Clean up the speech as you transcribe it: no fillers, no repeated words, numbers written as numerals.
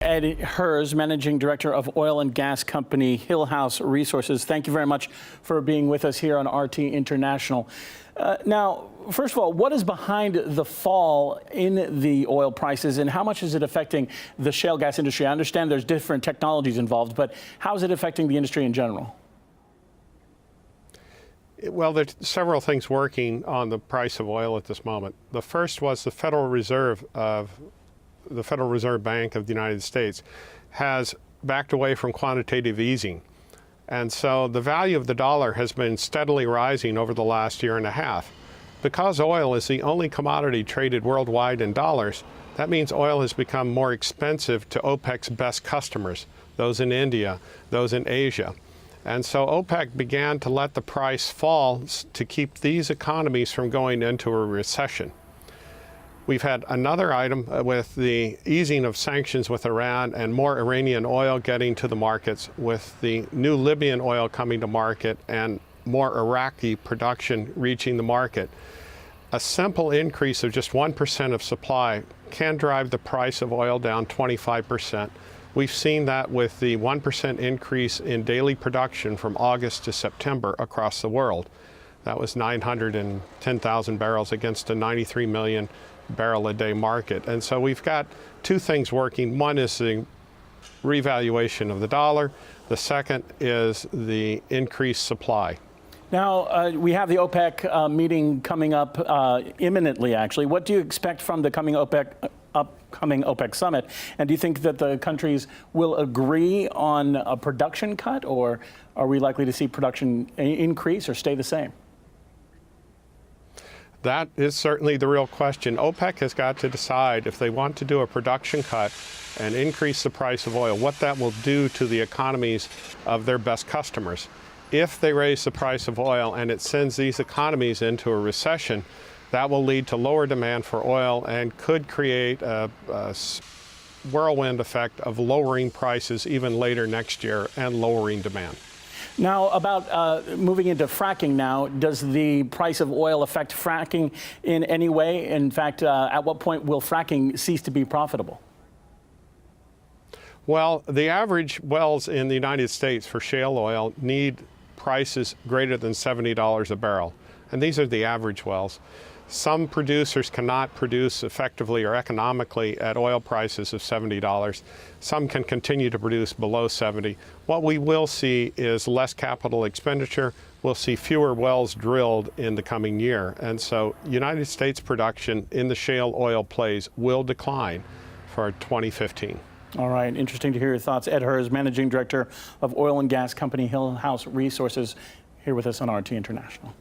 Ed Hers, Managing Director of oil and gas company Hillhouse Resources. Thank you very much for being with us here on RT International. Now, first of all, what is behind the fall in the oil prices, and how much is it affecting the shale gas industry? I understand there's different technologies involved, but how is it affecting the industry in general? Well, there's several things working on the price of oil at this moment. The first was the Federal Reserve Bank of the United States has backed away from quantitative easing. And so the value of the dollar has been steadily rising over the last year and a half. Because oil is the only commodity traded worldwide in dollars, that means oil has become more expensive to OPEC's best customers, those in India, those in Asia. And so OPEC began to let the price fall to keep these economies from going into a recession. We've had another item with the easing of sanctions with Iran and more Iranian oil getting to the markets, with the new Libyan oil coming to market and more Iraqi production reaching the market. A simple increase of just 1% of supply can drive the price of oil down 25%. We've seen that with the 1% increase in daily production from August to September across the world. That was 910,000 barrels against a 93 million barrel a day market. And so we've got two things working. One is the revaluation of the dollar. The second is the increased supply. Now, we have the OPEC meeting coming up imminently, actually. What do you expect from the upcoming OPEC summit? And do you think that the countries will agree on a production cut, or are we likely to see production increase or stay the same? That is certainly the real question. OPEC has got to decide if they want to do a production cut and increase the price of oil, what that will do to the economies of their best customers. If they raise the price of oil and it sends these economies into a recession, that will lead to lower demand for oil and could create a whirlwind effect of lowering prices even later next year and lowering demand. Now, about moving into fracking now, does the price of oil affect fracking in any way? In fact, at what point will fracking cease to be profitable? Well, the average wells in the United States for shale oil need prices greater than $70 a barrel. And these are the average wells. Some producers cannot produce effectively or economically at oil prices of $70. Some can continue to produce below 70. What we will see is less capital expenditure. We'll see fewer wells drilled in the coming year. And so United States production in the shale oil plays will decline for 2015. All right, interesting to hear your thoughts. Ed Hers, Managing Director of oil and gas company Hillhouse Resources, here with us on RT International.